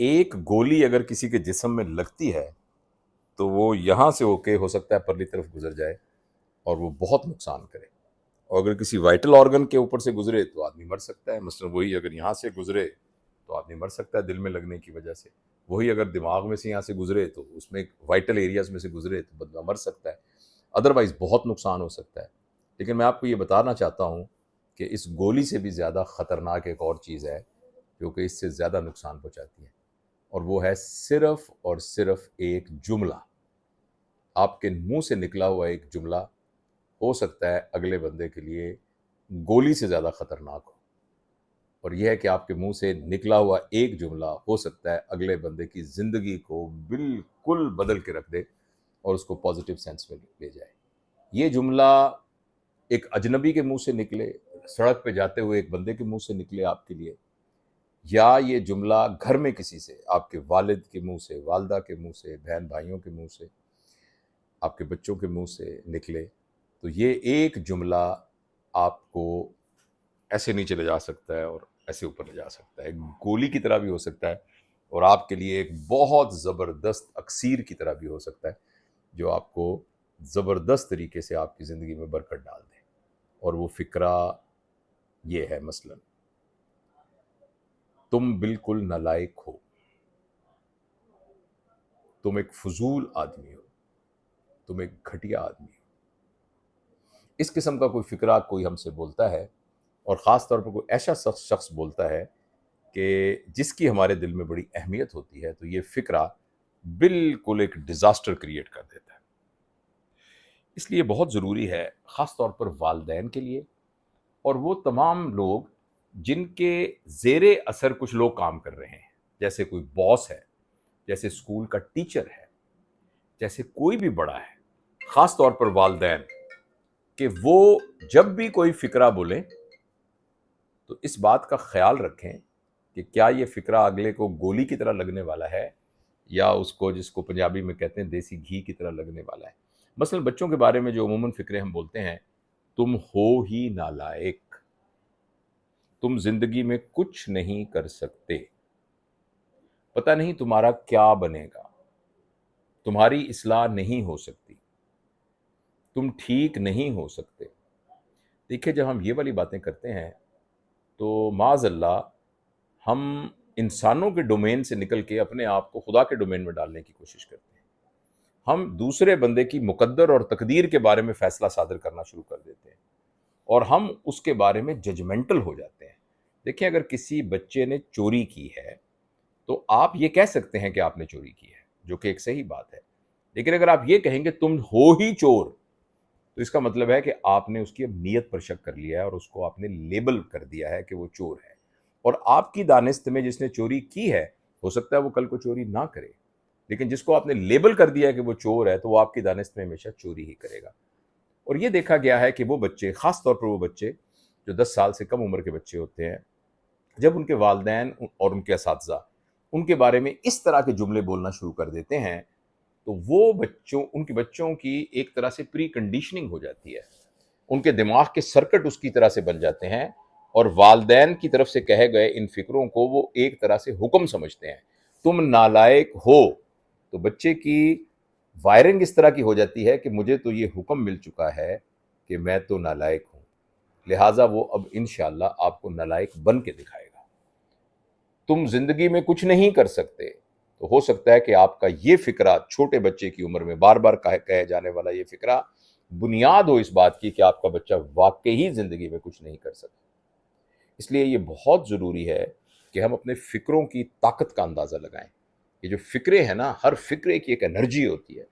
ایک گولی اگر کسی کے جسم میں لگتی ہے تو وہ یہاں سے ہوکے ہو سکتا ہے پرلی طرف گزر جائے اور وہ بہت نقصان کرے، اور اگر کسی وائٹل آرگن کے اوپر سے گزرے تو آدمی مر سکتا ہے. مثلا وہی اگر یہاں سے گزرے تو آدمی مر سکتا ہے دل میں لگنے کی وجہ سے، وہی اگر دماغ میں سے یہاں سے گزرے تو اس میں وائٹل ایریاز میں سے گزرے تو بندہ مر سکتا ہے، ادروائز بہت نقصان ہو سکتا ہے. لیکن میں آپ کو یہ بتانا چاہتا ہوں کہ اس گولی سے بھی زیادہ خطرناک ایک اور چیز ہے جو کہ اس سے زیادہ نقصان پہنچاتی ہے، اور وہ ہے صرف اور صرف ایک جملہ. آپ کے منہ سے نکلا ہوا ایک جملہ ہو سکتا ہے اگلے بندے کے لیے گولی سے زیادہ خطرناک ہو، اور یہ ہے کہ آپ کے منہ سے نکلا ہوا ایک جملہ ہو سکتا ہے اگلے بندے کی زندگی کو بالکل بدل کے رکھ دے اور اس کو پازیٹیو سینس میں لے جائے. یہ جملہ ایک اجنبی کے منہ سے نکلے، سڑک پہ جاتے ہوئے ایک بندے کے منہ سے نکلے آپ کے لیے، یا یہ جملہ گھر میں کسی سے، آپ کے والد کے منہ سے، والدہ کے منہ سے، بہن بھائیوں کے منہ سے، آپ کے بچوں کے منہ سے نکلے، تو یہ ایک جملہ آپ کو ایسے نیچے لے جا سکتا ہے اور ایسے اوپر لے جا سکتا ہے، ایک گولی کی طرح بھی ہو سکتا ہے، اور آپ کے لیے ایک بہت زبردست اکسیر کی طرح بھی ہو سکتا ہے جو آپ کو زبردست طریقے سے آپ کی زندگی میں برکت ڈال دے. اور وہ فکرہ یہ ہے، مثلا تم بالکل نالائق ہو، تم ایک فضول آدمی ہو، تم ایک گھٹیا آدمی ہو. اس قسم کا کوئی فکرہ کوئی ہم سے بولتا ہے، اور خاص طور پر کوئی ایسا شخص بولتا ہے کہ جس کی ہمارے دل میں بڑی اہمیت ہوتی ہے، تو یہ فکرہ بالکل ایک ڈیزاسٹر کریٹ کر دیتا ہے. اس لیے بہت ضروری ہے، خاص طور پر والدین کے لیے اور وہ تمام لوگ جن کے زیر اثر کچھ لوگ کام کر رہے ہیں، جیسے کوئی باس ہے، جیسے اسکول کا ٹیچر ہے، جیسے کوئی بھی بڑا ہے، خاص طور پر والدین، کہ وہ جب بھی کوئی فکرہ بولیں تو اس بات کا خیال رکھیں کہ کیا یہ فکرہ اگلے کو گولی کی طرح لگنے والا ہے یا اس کو، جس کو پنجابی میں کہتے ہیں، دیسی گھی کی طرح لگنے والا ہے. مثلا بچوں کے بارے میں جو عموماً فکرے ہم بولتے ہیں، تم ہو ہی نالائق، تم زندگی میں کچھ نہیں کر سکتے، پتہ نہیں تمہارا کیا بنے گا، تمہاری اصلاح نہیں ہو سکتی، تم ٹھیک نہیں ہو سکتے. دیکھیں، جب ہم یہ والی باتیں کرتے ہیں تو معاذ اللہ ہم انسانوں کے ڈومین سے نکل کے اپنے آپ کو خدا کے ڈومین میں ڈالنے کی کوشش کرتے ہیں. ہم دوسرے بندے کی مقدر اور تقدیر کے بارے میں فیصلہ صادر کرنا شروع کر دیتے ہیں، اور ہم اس کے بارے میں ججمنٹل ہو جاتے ہیں. دیکھیں، اگر کسی بچے نے چوری کی ہے تو آپ یہ کہہ سکتے ہیں کہ آپ نے چوری کی ہے، جو کہ ایک صحیح بات ہے. لیکن اگر آپ یہ کہیں گے تم ہو ہی چور، تو اس کا مطلب ہے کہ آپ نے اس کی نیت پر شک کر لیا ہے اور اس کو آپ نے لیبل کر دیا ہے کہ وہ چور ہے. اور آپ کی دانست میں جس نے چوری کی ہے، ہو سکتا ہے وہ کل کو چوری نہ کرے، لیکن جس کو آپ نے لیبل کر دیا ہے کہ وہ چور ہے، تو وہ آپ کی دانست میں ہمیشہ چوری ہی کرے گا. اور یہ دیکھا گیا ہے کہ وہ بچے، خاص طور پر وہ بچے جو 10 سال سے کم عمر کے بچے ہوتے ہیں، جب ان کے والدین اور ان کے اساتذہ ان کے بارے میں اس طرح کے جملے بولنا شروع کر دیتے ہیں، تو وہ ان کے بچوں کی ایک طرح سے پری کنڈیشننگ ہو جاتی ہے، ان کے دماغ کے سرکٹ اس کی طرح سے بن جاتے ہیں، اور والدین کی طرف سے کہے گئے ان فکروں کو وہ ایک طرح سے حکم سمجھتے ہیں. تم نالائق ہو، تو بچے کی وائرنگ اس طرح کی ہو جاتی ہے کہ مجھے تو یہ حکم مل چکا ہے کہ میں تو نالائق ہوں، لہٰذا وہ اب انشاءاللہ آپ کو نالائق بن کے دکھائے گا. تم زندگی میں کچھ نہیں کر سکتے، تو ہو سکتا ہے کہ آپ کا یہ فکرہ چھوٹے بچے کی عمر میں بار بار کہے جانے والا یہ فکرہ بنیاد ہو اس بات کی کہ آپ کا بچہ واقعی زندگی میں کچھ نہیں کر سکتا. اس لیے یہ بہت ضروری ہے کہ ہم اپنے فکروں کی طاقت کا اندازہ لگائیں. یہ جو فکرے ہیں نا، ہر فکرے کی ایک انرجی ہوتی ہے،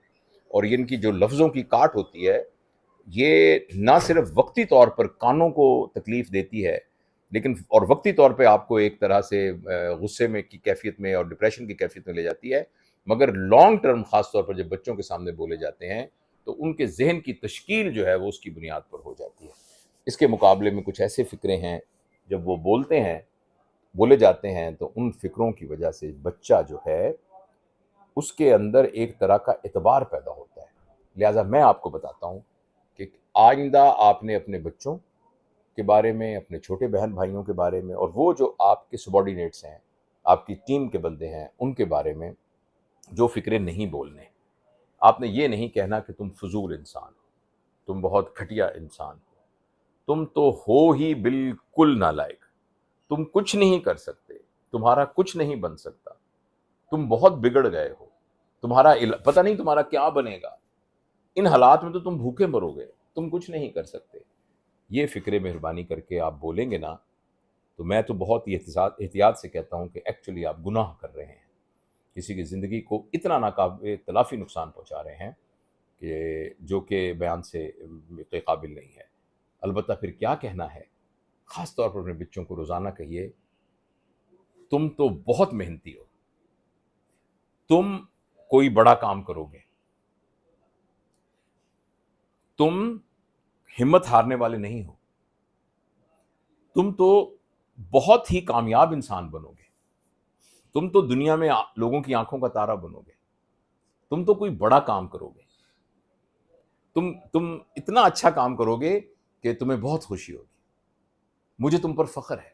اور ان کی جو لفظوں کی کاٹ ہوتی ہے، یہ نہ صرف وقتی طور پر کانوں کو تکلیف دیتی ہے، لیکن اور وقتی طور پہ آپ کو ایک طرح سے غصے میں کی کیفیت میں اور ڈپریشن کی کیفیت میں لے جاتی ہے، مگر لانگ ٹرم خاص طور پر جب بچوں کے سامنے بولے جاتے ہیں تو ان کے ذہن کی تشکیل جو ہے وہ اس کی بنیاد پر ہو جاتی ہے. اس کے مقابلے میں کچھ ایسے فکرے ہیں جب وہ بولے جاتے ہیں تو ان فکروں کی وجہ سے بچہ جو ہے اس کے اندر ایک طرح کا اعتبار پیدا ہوتا ہے. لہٰذا میں آپ کو بتاتا ہوں کہ آئندہ آپ نے اپنے بچوں کے بارے میں، اپنے چھوٹے بہن بھائیوں کے بارے میں، اور وہ جو آپ کے سبارڈینیٹس ہیں، آپ کی ٹیم کے بندے ہیں ان کے بارے میں جو فکرے نہیں بولنے. آپ نے یہ نہیں کہنا کہ تم فضول انسان ہو، تم بہت گھٹیا انسان ہو، تم تو ہو ہی بالکل نالائق، تم کچھ نہیں کر سکتے، تمہارا کچھ نہیں بن سکتا، تم بہت بگڑ گئے ہو، تمہارا پتہ نہیں تمہارا کیا بنے گا، ان حالات میں تو تم بھوکے مرو گے، تم کچھ نہیں کر سکتے. یہ فکرے مہربانی کر کے آپ بولیں گے نا، تو میں تو بہت ہی احتیاط سے کہتا ہوں کہ ایکچولی آپ گناہ کر رہے ہیں، کسی کی زندگی کو اتنا ناقابل تلافی نقصان پہنچا رہے ہیں کہ جو کہ بیان سے کے قابل نہیں ہے. البتہ پھر کیا کہنا ہے، خاص طور پر اپنے بچوں کو روزانہ کہیے تم تو بہت محنتی ہو، تم کوئی بڑا کام کرو گے، تم ہمت ہارنے والے نہیں ہو، تم تو بہت ہی کامیاب انسان بنو گے، تم تو دنیا میں لوگوں کی آنکھوں کا تارا بنو گے، تم تو کوئی بڑا کام کرو گے، تم اتنا اچھا کام کرو گے کہ تمہیں بہت خوشی ہوگی. مجھے تم پر فخر ہے،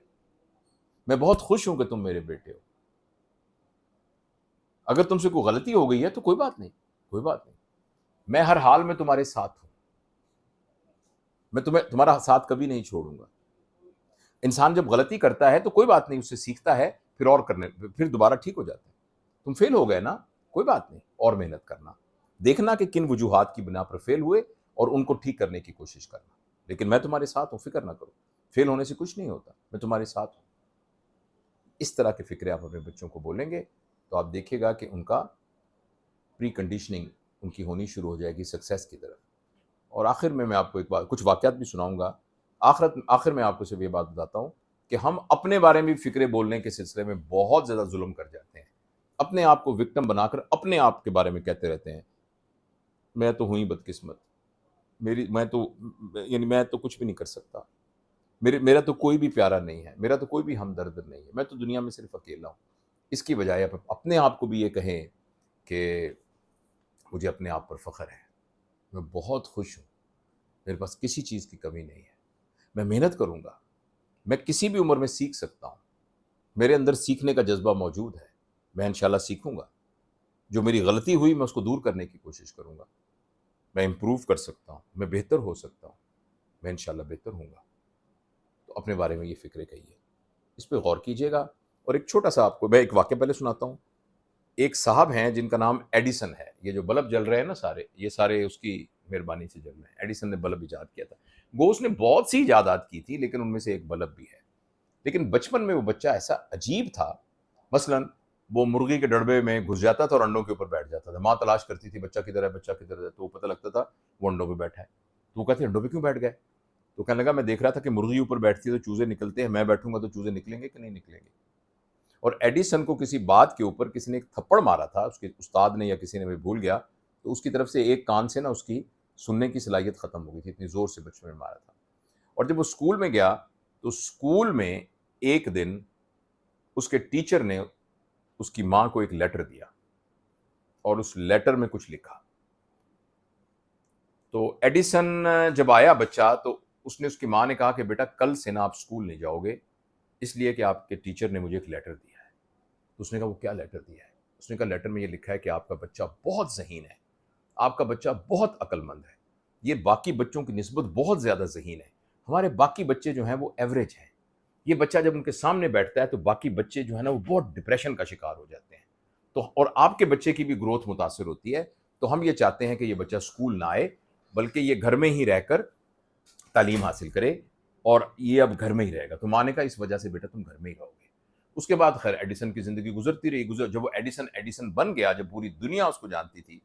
میں بہت خوش ہوں کہ تم میرے بیٹے ہو. اگر تم سے کوئی غلطی ہو گئی ہے تو کوئی بات نہیں، کوئی بات نہیں، میں ہر حال میں تمہارے ساتھ ہوں، میں تمہارا ساتھ کبھی نہیں چھوڑوں گا. انسان جب غلطی کرتا ہے تو کوئی بات نہیں، اس سے سیکھتا ہے، پھر دوبارہ ٹھیک ہو جاتا ہے. تم فیل ہو گئے نا، کوئی بات نہیں، اور محنت کرنا، دیکھنا کہ کن وجوہات کی بنا پر فیل ہوئے اور ان کو ٹھیک کرنے کی کوشش کرنا. لیکن میں تمہارے ساتھ ہوں، فکر نہ کرو، فیل ہونے سے کچھ نہیں ہوتا، میں تمہارے ساتھ ہوں. اس طرح کے فکرے آپ اپنے بچوں کو بولیں گے تو آپ دیکھیے گا کہ ان کا پری کنڈیشننگ ان کی ہونی شروع ہو جائے گی سکسیس کی طرف. اور آخر میں آپ کو کچھ واقعات بھی سناؤں گا. آخر میں آپ کو صرف یہ بات بتاتا ہوں کہ ہم اپنے بارے میں فکرے بولنے کے سلسلے میں بہت زیادہ ظلم کر جاتے ہیں. اپنے آپ کو وکٹم بنا کر اپنے آپ کے بارے میں کہتے رہتے ہیں میں تو ہوں ہی بدقسمت، میں تو کچھ بھی نہیں کر سکتا، میرا تو کوئی بھی پیارا نہیں ہے، میرا تو کوئی بھی ہمدرد نہیں ہے، میں تو دنیا میں صرف اکیلا ہوں. اس کی بجائے آپ اپنے آپ کو بھی یہ کہیں کہ مجھے اپنے آپ پر فخر ہے، میں بہت خوش ہوں، میرے پاس کسی چیز کی کمی نہیں ہے، میں محنت کروں گا، میں کسی بھی عمر میں سیکھ سکتا ہوں، میرے اندر سیکھنے کا جذبہ موجود ہے، میں انشاءاللہ سیکھوں گا، جو میری غلطی ہوئی میں اس کو دور کرنے کی کوشش کروں گا، میں امپروو کر سکتا ہوں، میں بہتر ہو سکتا ہوں، میں انشاءاللہ بہتر ہوں گا. تو اپنے بارے میں یہ فکرے کہیے، اس پہ غور کیجیے گا. اور ایک چھوٹا سا آپ کو میں ایک واقعہ پہلے سناتا ہوں. ایک صاحب ہیں جن کا نام ایڈیسن ہے. یہ جو بلب جل رہے ہیں نا سارے، یہ سارے اس کی مہربانی سے جل رہے ہیں. ایڈیسن نے بلب ایجاد کیا تھا. گو اس نے بہت سی ایجادات کی تھی لیکن ان میں سے ایک بلب بھی ہے. لیکن بچپن میں وہ بچہ ایسا عجیب تھا، مثلا وہ مرغی کے ڈڑبے میں گھس جاتا تھا اور انڈوں کے اوپر بیٹھ جاتا تھا. ماں تلاش کرتی تھی بچہ کدھر ہے، بچہ کدھر ہے، تو وہ پتہ لگتا تھا وہ انڈوں پہ بیٹھا ہے. تو وہ کہتے انڈوں پہ کیوں بیٹھ گئے؟ تو کہنے لگا میں دیکھ رہا تھا کہ مرغی اوپر بیٹھتی ہے تو چوزے نکلتے ہیں، میں بیٹھوں گا تو چوزے نکلیں گے کہ نہیں نکلیں گے. اور ایڈیسن کو کسی بات کے اوپر کسی نے ایک تھپڑ مارا تھا، اس کے استاد نے یا کسی نے، بھی بھول گیا، تو اس کی طرف سے ایک کان سے نا اس کی سننے کی صلاحیت ختم ہو گئی تھی، اتنی زور سے بچپن میں مارا تھا. اور جب وہ اسکول میں گیا تو اسکول میں ایک دن اس کے ٹیچر نے اس کی ماں کو ایک لیٹر دیا اور اس لیٹر میں کچھ لکھا. تو ایڈیسن جب آیا بچہ تو اس نے، اس کی ماں نے کہا کہ بیٹا کل سے نا آپ اسکول نہیں جاؤ گے، اس لیے کہ آپ کے ٹیچر نے مجھے ایک لیٹر دیا ہے. تو اس نے کہا وہ کیا لیٹر دیا ہے؟ اس نے کہا لیٹر میں یہ لکھا ہے کہ آپ کا بچہ بہت ذہین ہے، آپ کا بچہ بہت عقل مند ہے، یہ باقی بچوں کی نسبت بہت زیادہ ذہین ہے. ہمارے باقی بچے جو ہیں وہ ایوریج ہیں. یہ بچہ جب ان کے سامنے بیٹھتا ہے تو باقی بچے جو ہیں نا وہ بہت ڈپریشن کا شکار ہو جاتے ہیں. تو اور آپ کے بچے کی بھی گروتھ متاثر ہوتی ہے. تو ہم یہ چاہتے ہیں کہ یہ بچہ اسکول نہ آئے بلکہ یہ گھر میں ہی رہ کر تعلیم حاصل کرے، اور یہ اب گھر میں ہی رہے گا. تو ماں نے کہا اس وجہ سے بیٹا تم گھر میں ہی رہو گے. اس کے بعد خیر ایڈیسن کی زندگی گزرتی رہی. جب وہ ایڈیسن بن گیا، جب پوری دنیا اس کو جانتی تھی،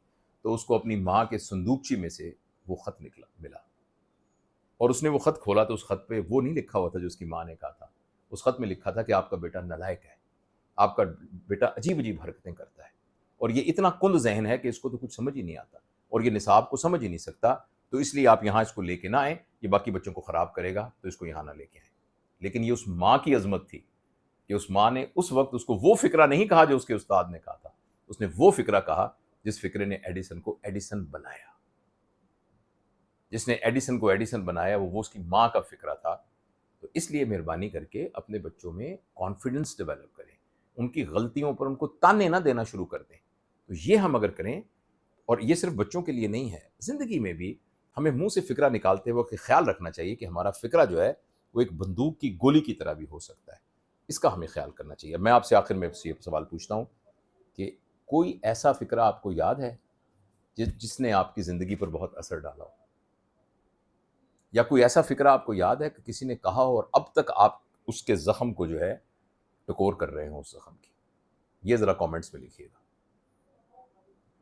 تو اس کو اپنی ماں کے صندوقچی میں سے وہ خط ملا. اور اس نے وہ خط کھولا تو اس خط پہ وہ نہیں لکھا ہوا تھا جو اس کی ماں نے کہا تھا. اس خط میں لکھا تھا کہ آپ کا بیٹا نالائق ہے، آپ کا بیٹا عجیب عجیب حرکتیں کرتا ہے، اور یہ اتنا کند ذہن ہے کہ اس کو تو کچھ سمجھ ہی نہیں آتا، اور یہ نصاب کو سمجھ ہی نہیں سکتا، تو اس لیے آپ یہاں اس کو لے کے نہ آئیں، یہ باقی بچوں کو خراب کرے گا، تو اس کو یہاں نہ لے کے آئیں. لیکن یہ اس ماں کی عظمت تھی کہ اس ماں نے اس وقت اس کو وہ فکرہ نہیں کہا جو اس کے استاد نے کہا تھا، اس نے وہ فکرہ کہا جس فکرے نے ایڈیسن کو ایڈیسن بنایا. جس نے ایڈیسن کو ایڈیسن بنایا وہ اس کی ماں کا فکرہ تھا. تو اس لیے مہربانی کر کے اپنے بچوں میں کانفیڈنس ڈیولپ کریں. ان کی غلطیوں پر ان کو تانے نہ دینا شروع کر دیں. تو یہ ہم اگر کریں، اور یہ صرف بچوں کے لیے نہیں ہے، زندگی میں بھی ہمیں منہ سے فکرہ نکالتے وقت خیال رکھنا چاہیے کہ ہمارا فکرہ جو ہے وہ ایک بندوق کی گولی کی طرح بھی ہو سکتا ہے. اس کا ہمیں خیال کرنا چاہیے. میں آپ سے آخر میں یہ سوال پوچھتا ہوں کہ کوئی ایسا فکرہ آپ کو یاد ہے جس نے آپ کی زندگی پر بہت اثر ڈالا ہو، یا کوئی ایسا فکرہ آپ کو یاد ہے کہ کسی نے کہا ہو اور اب تک آپ اس کے زخم کو جو ہے ٹکور کر رہے ہوں اس زخم کی؟ یہ ذرا کامنٹس میں لکھیے گا.